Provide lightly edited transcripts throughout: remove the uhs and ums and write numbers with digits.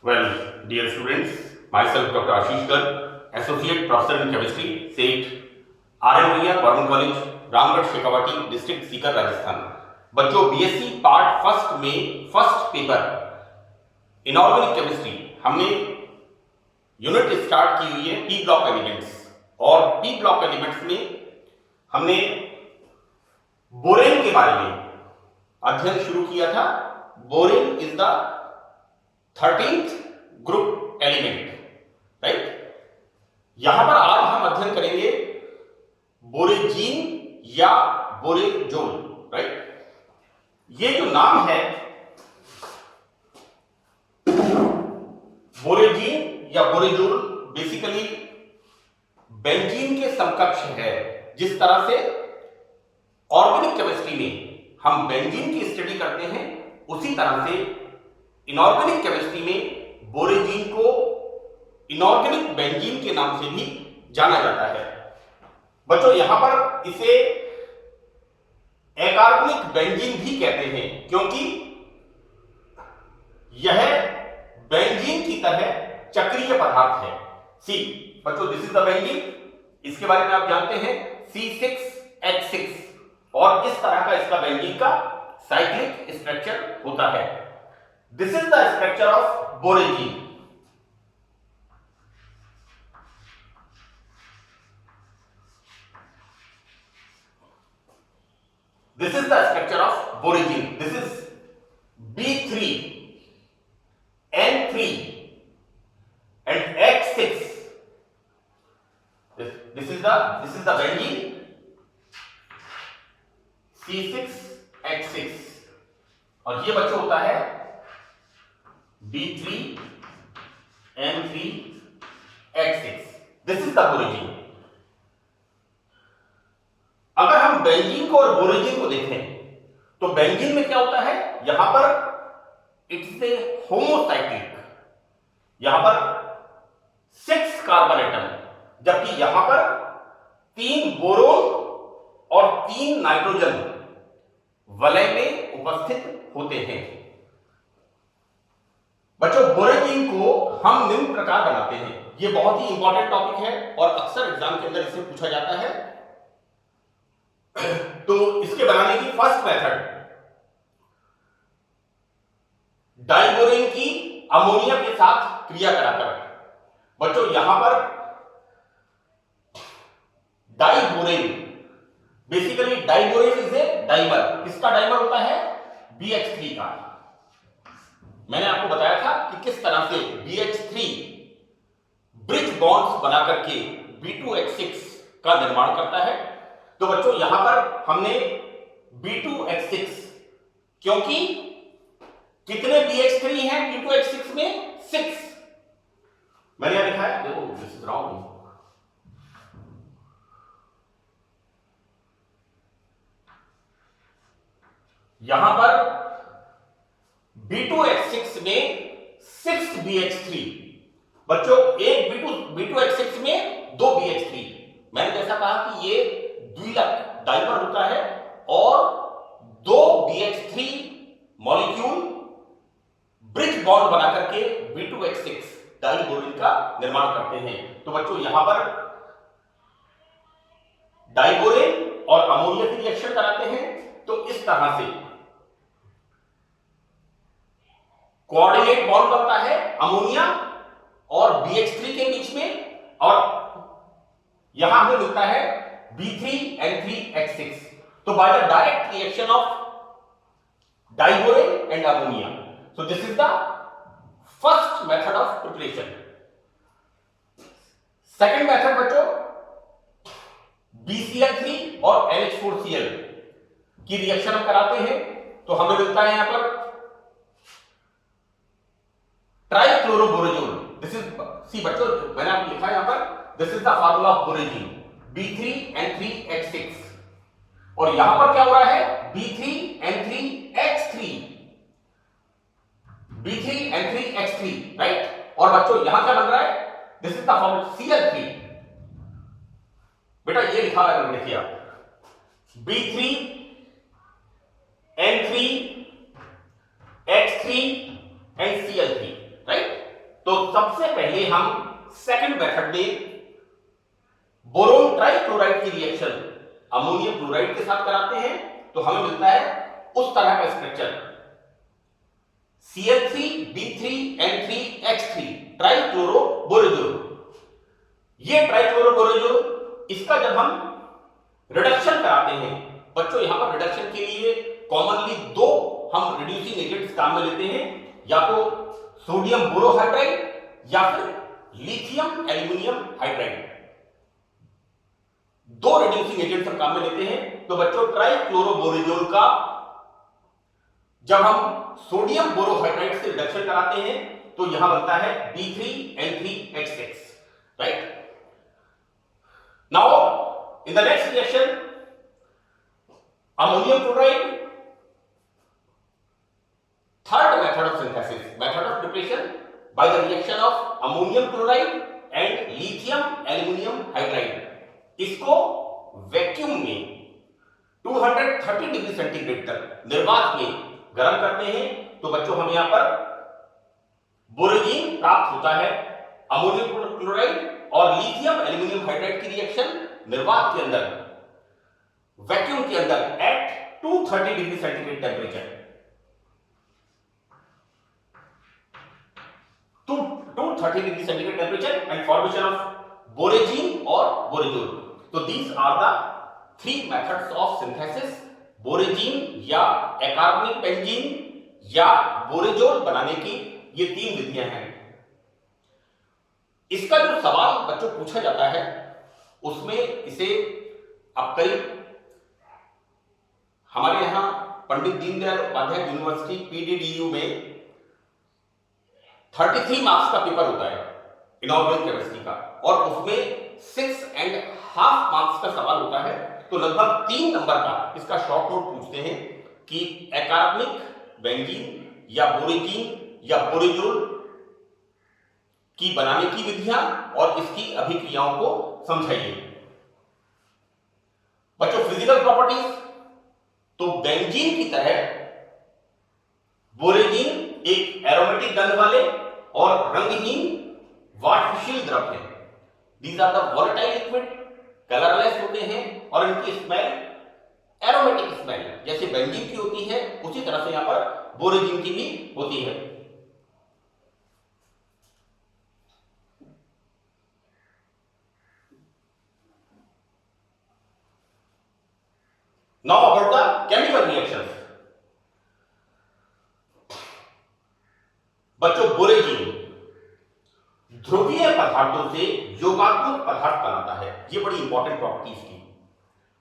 Well, dear students, myself Dr. Ashish Garg, Associate Professor in Chemistry, SAIT, RM Bhaiya, Government College, Ramgarh Shekhawati, district Sikar, Rajasthan. बच्चों, BSc part first में first paper inorganic chemistry हमने unit start की हुई है P block elements, और P block elements में हमने borane के बारे में अध्ययन शुरू किया था। Borane is the 13th group element, right. यहां पर आज हम अध्ययन करेंगे बोरेजीन या बोरेजोल, राइट। ये जो नाम है बोरेजीन या बोरेजोल बेसिकली बेंजीन के समकक्ष है। जिस तरह से ऑर्गेनिक केमिस्ट्री में हम बेंजीन की स्टडी करते हैं, उसी तरह से इनऑर्गेनिक केमिस्ट्री में बोरेजीन को इनऑर्गेनिक बेंजीन के नाम से भी जाना जाता है। बच्चों, यहां पर इसे अकार्बनिक बेंजीन भी कहते हैं, क्योंकि यह बेंजीन की तरह चक्रीय पदार्थ है। सी बच्चों, दिस इज द बेंजीन। इसके बारे में आप जानते हैं C6H6, और इस तरह का इसका बेंजीन का साइक्लिक स्ट्रक्चर होता है। This is the structure of borazine. This is the structure of borazine. This is B3, N3 and H6. This is the benzene C6H6, और ये बच्चों होता है B3, N3, H6. This is the borazine. अगर हम benzene को और बोरेजीन को देखें तो बेंजीन में क्या होता है, यहां पर इट्स ए होमोसाइक्लिक, यहां पर 6 कार्बन एटम, जबकि यहां पर 3 बोरोन और 3 नाइट्रोजन वलय में उपस्थित होते हैं। बच्चों, बोरेजीन को हम निम्न प्रकार बनाते हैं। यह बहुत ही इंपॉर्टेंट टॉपिक है और अक्सर एग्जाम के अंदर इसे पूछा जाता है। तो इसके बनाने की फर्स्ट मेथड, डाइबोरेन की अमोनिया के साथ क्रिया कराकर। बच्चों, यहां पर diborane, basically diborane is a dimer. किसका डाइमर होता है? BH3 का। मैंने आपको बताया था कि किस तरह से BH3 ब्रिज बॉन्ड्स बनाकर के B2H6 का निर्माण करता है। तो बच्चों, यहां पर हमने B2H6, क्योंकि कितने BH3 हैं B2H6 में? 6। मैंने यहां लिखा है, देखो दिस इज रॉन्ग। यहां पर B2H6 में 6 BH3। बच्चों, एक B2H6 में 2 BH3। मैंने जैसा कहा कि ये द्विलक डाइमर होता है, और 2 BH3 मॉलिक्यूल ब्रिज बॉन्ड बनाकर के B2H6 डाइबोरेन का निर्माण करते हैं। तो बच्चों, यहां पर डाइबोरेन और अमोनिया की रिएक्शन कराते हैं। तो इस तरह से कोऑर्डिनेट बॉन्ड बनता है अमोनिया और BH3 के बीच में, और यहां हमें मिलता है B3N3H6. So by the direct reaction of diborane and ammonia. So this is the first method of preparation. Second method बच्चों, BCl3 और NH4Cl की रिएक्शन हम कराते हैं। तो हमें मिलता है यहां पर ट्राइक्लोरोबोरेजोल। दिस इज, सी बच्चों, मैंने आपको लिखा है यहां पर, this is the formula of borazine, B3N3H6, और यहां पर क्या हो रहा है? B3N3H3, B3N3H3, right. और बच्चों, यहां क्या बन रहा है? This is the formula Cl3। बेटा, ये लिखा है, देखिए आप, B3N3H3 and Cl3, राइट। पहले हम सेकंड मेथड में बोरोन ट्राइक्लोराइड की रिएक्शन अमोनियम क्लोराइड के साथ कराते हैं तो हमें मिलता है उस तरह का स्ट्रक्चर CL3B3N3H3 ट्राइक्लोरोबोरेजोल। ये ट्राइक्लोरोबोरेजोल इसका जब हम रिडक्शन कराते हैं बच्चों, यहां पर रिडक्शन के लिए कॉमनली दो हम रिड्यूसिंग एजेंट्स काम में लेते हैं, या तो सोडियम बोरोहाइड्राइड या फिर लिथियम एल्यूमिनियम हाइड्राइड। दो रिड्यूसिंग एजेंट्स हम काम में लेते हैं। तो बच्चों ट्राइक्लोरोबोरेजोल का जब हम सोडियम बोरोहाइड्राइड से रिडक्शन कराते हैं तो यहां बनता है B3N3H6, right. Now in the next reaction ammonium chloride, third method of synthesis, method of preparation by the reaction of ammonium chloride and lithium aluminum hydride। इसको वैक्यूम में 230 डिग्री सेंटीग्रेड तक निर्वात में गर्म करते हैं तो बच्चों हमें यहां पर बोरोजीन प्राप्त होता है। अमोनियम क्लोराइड और लिथियम एल्यूमिनियम हाइड्राइड की रिएक्शन निर्वात के अंदर, वैक्यूम के अंदर at 230 degree centigrade temperature, 230 degree centigrade temperature and formation of borazine और बोरेजोल। तो these are the three methods of synthesis. Borazine या एकार्बनिक बेंजीन या बोरेजोल बनाने की ये तीन विधियां हैं। इसका जो सवाल बच्चों पूछा जाता है उसमें इसे अब करीब हमारे यहां पंडित दीनदयाल उपाध्याय यूनिवर्सिटी PDDU में 33 मार्क्स का पेपर होता है इनऑर्गेनिक केमिस्ट्री का, और उसमें 6.5 मार्क्स का सवाल होता है। तो लगभग 3 नंबर का इसका शॉर्ट नोट पूछते हैं कि एकार्बनिक बेंजीन या बोरेजीन या बोरेजोल की बनाने की विधियां और इसकी अभिक्रियाओं को समझाइए। बच्चों फिजिकल प्रॉपर्टीज, तो बेंजीन की तरह बोरेजीन एक एरोमेटिक गंध वाले और रंगहीन वाष्पशील द्रव है। These are the volatile liquid, colourless होते हैं और इनकी स्मेल एरोमेटिक स्मेल जैसे बेंजीन की होती है उसी तरह से यहां पर बोरेजीन की भी होती है। Now about the chemical reactions। बच्चों बोरेजीन ध्रुवीय पदार्थों से योगात्मक पदार्थ बनाता है। ये बड़ी इंपॉर्टेंट प्रॉपर्टी इसकी।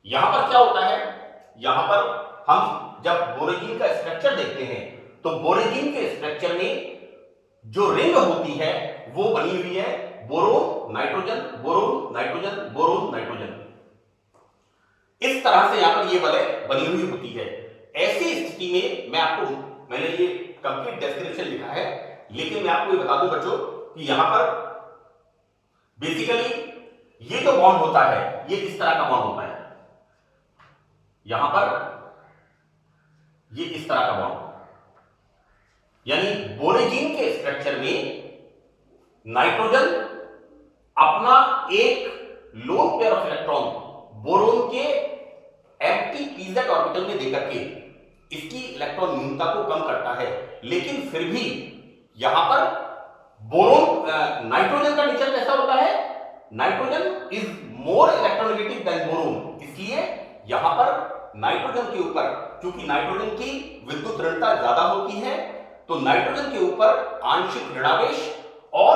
यहां पर क्या होता है, यहां पर हम जब बोरेजीन का स्ट्रक्चर देखते हैं तो बोरेजीन के स्ट्रक्चर में जो रिंग होती है वो बनी हुई है boron nitrogen boron nitrogen boron nitrogen. इस तरह से यहां पर ये वलय बनी हुई होती है। ऐसी स्थिति में मैंने ये कंप्लीट डेस्क्रिप्शन लिखा है, लेकिन मैं आपको ये बता दूं बच्चों कि यहां पर बेसिकली ये जो बॉन्ड होता है ये इस तरह का बॉन्ड होता है। यहां पर ये इस तरह का बॉन्ड, यानी बोरेजीन के स्ट्रक्चर में नाइट्रोजन अपना एक lone pair of electron boron के एम्प्टी pz ऑर्बिटल में देकर के इसकी इलेक्ट्रॉन न्यूनता को कम करता है, लेकिन फिर भी यहां पर बोरोन नाइट्रोजन का नेचर कैसा होता है, nitrogen is more electronegative than boron. इसलिए यहां पर नाइट्रोजन के ऊपर, क्योंकि नाइट्रोजन की विद्युत ऋणता ज्यादा होती है, तो नाइट्रोजन के ऊपर आंशिक ऋणावेश और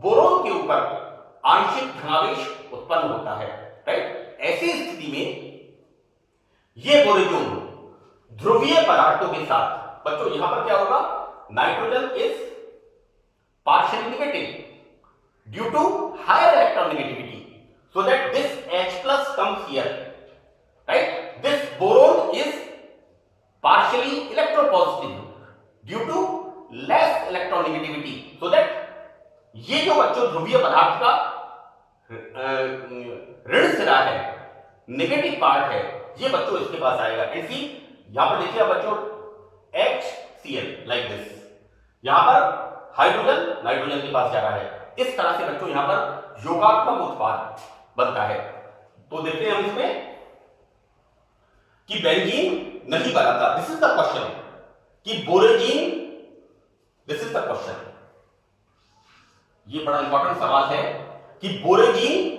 बोरोन के ऊपर आंशिक धनावेश उत्पन्न होता है, राइट। ऐसी स्थिति में ये बोरेजोन ध्रुवीय पदार्थों के साथ, बच्चों यहां पर क्या होगा, nitrogen is partially negative due to higher electron negativity, so that this H+ comes here, right? This boron is partially electropositive due to less electron negativity, so that ये जो बच्चों ध्रुवीय पदार्थ का ऋण सिरा है, नेगेटिव पार्ट है, ये बच्चों इसके पास आएगा। ऐसी यहां पर देखिए बच्चों HCl लाइक दिस, यहां पर हाइड्रोजन नाइट्रोजन के पास जा रहा है, इस तरह से बच्चों यहां पर योगात्मक उत्पाद बनता है। तो देखते हैं हम इसमें कि बेंजीन नहीं बनाता, दिस इज द क्वेश्चन, कि बोरेजीन, दिस इज द क्वेश्चन, ये बड़ा इंपॉर्टेंट सवाल है कि बोरेजीन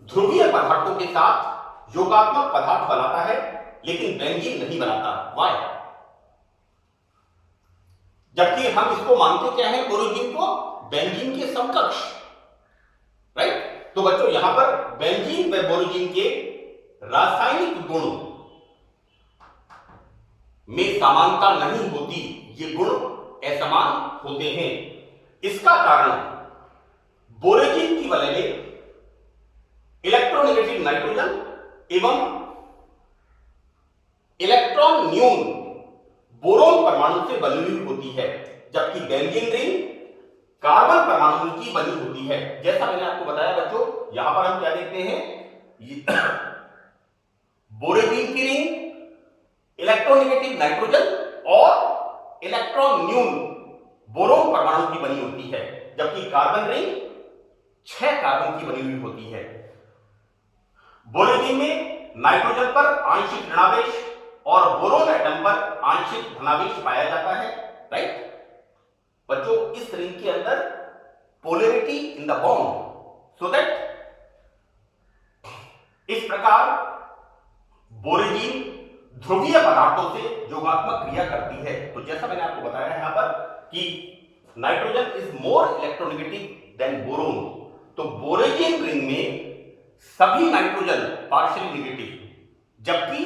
ध्रुवीय पदार्थों के साथ योगात्मक पदार्थ बनाता है लेकिन बेंजीन नहीं बनाता, व्हाई? जबकि हम इसको मानते क्या है, बोरेजीन को बेंजीन के समकक्ष, राइट? तो बच्चों यहां पर बेंजीन व बोरेजीन के रासायनिक गुणों में समानता नहीं होती, ये गुण असमान होते हैं। इसका कारण बोरेजीन की वलय में इलेक्ट्रोनेगेटिव नाइट्रोजन एवं इलेक्ट्रॉन न्यून बोरोन परमाणु से बनी हुई होती है, जबकि बेंजीन रिंग कार्बन परमाणु की बनी होती है। जैसा मैंने आपको बताया बच्चों, यहां पर हम क्या देखते हैं, बोरेजीन की रिंग इलेक्ट्रोनेगेटिव नाइट्रोजन और इलेक्ट्रॉन न्यून बोरोन परमाणु की बनी होती है, जबकि कार्बन रिंग 6 कार्बन की बनी हुई होती है। बोरेजीन में नाइट्रोजन पर आंशिक ऋणावेश और बोरोन एटम पर आंशिक धनावेश पाया जाता है, राइट? बच्चों इस रिंग के अंदर polarity in the bond, so that इस प्रकार बोरेजीन ध्रुवीय पदार्थों से योगात्मक क्रिया करती है। तो जैसा मैंने आपको बताया यहां पर कि nitrogen is more electronegative than boron, तो बोरेजीन रिंग में सभी नाइट्रोजन पार्शियली नेगेटिव जबकि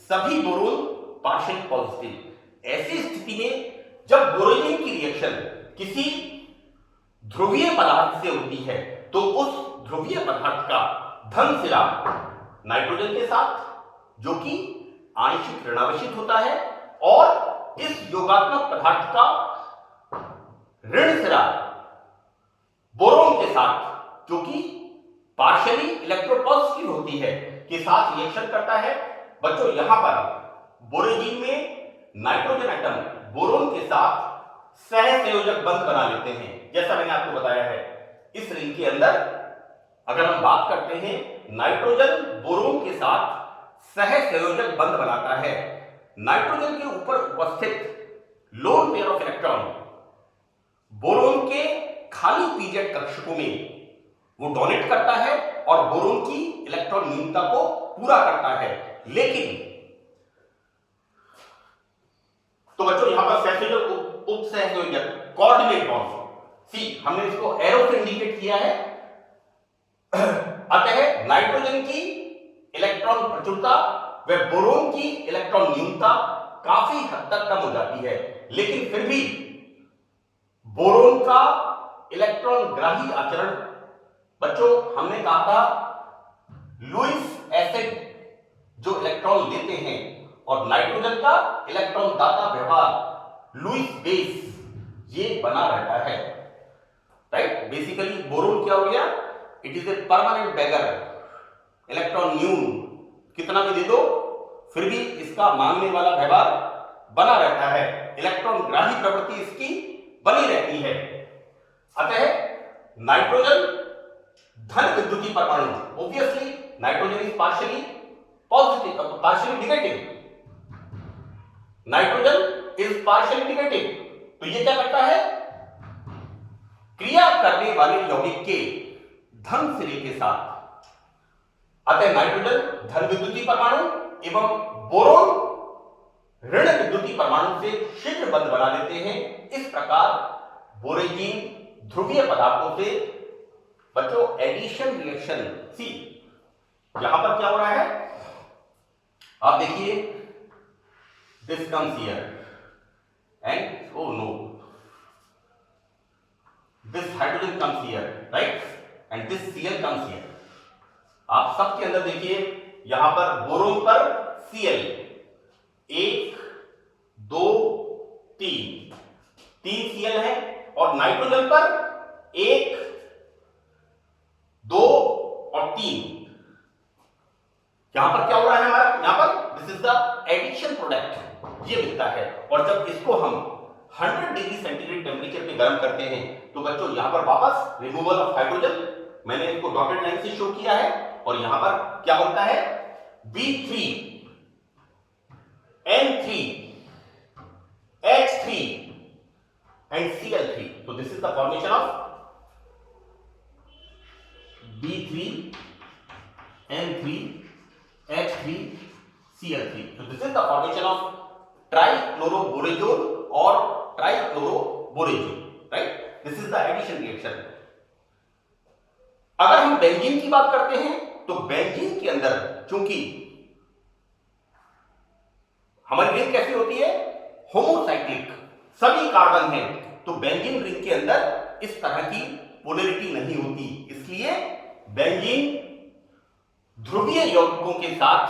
सभी बोरोन पार्शियली पॉजिटिव। ऐसी स्थिति में जब बोरेजीन की रिएक्शन किसी ध्रुवीय पदार्थ से होती है तो उस ध्रुवीय पदार्थ का धन सिरा नाइट्रोजन के साथ जो कि आंशिक ऋणावेशित होता है और इस योगात्मक पदार्थ का ऋण सिरा बोरोन के साथ जो कि पार्शियली इलेक्ट्रोपॉजिटिव होती है के साथ रिएक्शन करता है। बच्चों यहां पर बोरेजीन में नाइट्रोजन एटम बोरोन के साथ सहसंयोजक बंध बना लेते हैं। जैसा मैंने आपको बताया है इस रिंग के अंदर अगर हम बात करते हैं नाइट्रोजन बोरोन के साथ सहसंयोजक बंध बनाता है। नाइट्रोजन के ऊपर उपस्थित lone pair of electron boron के खाली पीजेड कक्षकों में वो डोनेट करता है और बोरोन की इलेक्ट्रॉन न्यूनता को पूरा करता है। लेकिन तो बच्चों यहां पर सहसंयोजक उप सहसंयोजक कोऑर्डिनेट बॉन्ड, सी हमने इसको एरो से इंडिकेट किया है। अतः नाइट्रोजन की इलेक्ट्रॉन प्रचुरता व बोरोन की इलेक्ट्रॉन न्यूनता काफी हद तक कम हो जाती है, लेकिन फिर भी बोरोन का इलेक्ट्रॉन ग्राही आचरण, बच्चों हमने कहा था लुईस एसिड जो इलेक्ट्रॉन लेते हैं और नाइट्रोजन का इलेक्ट्रॉन दाता व्यवहार लुईस बेस ये बना रहता है, राइट? बेसिकली बोरोन क्या हो गया, it is a permanent beggar, electron न्यून कितना भी दे दो फिर भी इसका मांगने वाला व्यवहार बना रहता है, इलेक्ट्रॉन ग्राही प्रवृत्ति इसकी बनी रहती है। अतः नाइट्रोजन धन विद्युतीय परमाणु, obviously nitrogen is partially positive, partially negative, nitrogen is partially negative, तो ये क्या करता है, क्रिया करने वाले यौगिक के धन सिरे के साथ, अतः नाइट्रोजन धन विद्युतीय परमाणु एवं बोरोन ऋण विद्युतीय परमाणु से शीघ्र बंध बना लेते हैं। इस प्रकार बोरेजीन ध्रुवीय पदार्थों से बच्चों एडिशन रिएक्शन, सी यहां पर क्या हो रहा है आप देखिए, this comes here and oh no, this hydrogen comes here, right, and this Cl comes here। आप सबके अंदर देखिए यहां पर बोरोन पर Cl 1 2 3 Cl है और नाइट्रोजन पर 1 2 और 3। यहां पर क्या हो रहा है हमारा, यहां पर this is the addition product, ये मिलता है। और जब इसको हम 100 डिग्री सेंटीग्रेड टेम्परेचर पे गर्म करते हैं तो बच्चों यहां पर वापस रिमूवल ऑफ हाइड्रोजन, मैंने इसको डॉटेड लाइन से शो किया है, और यहां पर क्या बनता है B3 N3 H3 and Cl3. So this is the formation of B3 N3 H3 Cl3. So this is the formation of trichloroborazole or trichloroborazole, right? This is the addition reaction. अगर हम बेंजीन की बात करते हैं तो benzene के अंदर चूंकि हमारी रिंग कैसी होती है, होमोसाइक्लिक, सभी कार्बन हैं, तो बेंजीन रिंग के अंदर इस तरह की पोलैरिटी नहीं होती, इसलिए बेंजीन ध्रुवीय यौगिकों के साथ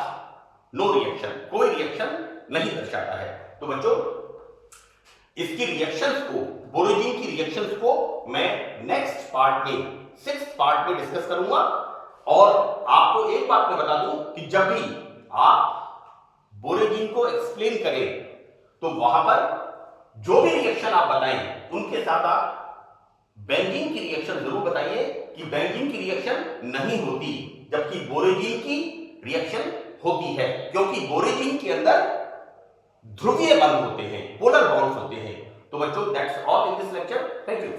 नो रिएक्शन, कोई रिएक्शन नहीं दर्शाता है। तो बच्चों इसकी रिएक्शंस को, बोरोजीन की रिएक्शंस को मैं नेक्स्ट पार्ट में, 6th पार्ट में डिस्कस करूंगा। और आपको एक बात मैं बता दूं कि जब भी आप बोरोजीन को एक्सप्लेन करें तो वहां पर जो भी रिएक्शन आप बताएं उनके साथ आप बेंजीन की रिएक्शन जरूर बताइए कि बेंजीन की रिएक्शन नहीं होती जबकि बोरोजीन की रिएक्शन होती है, क्योंकि बोरोजीन के अंदर ध्रुवीय बंध होते हैं, पोलर बॉन्ड्स होते हैं। तो बच्चों that's all in this lecture, thank you.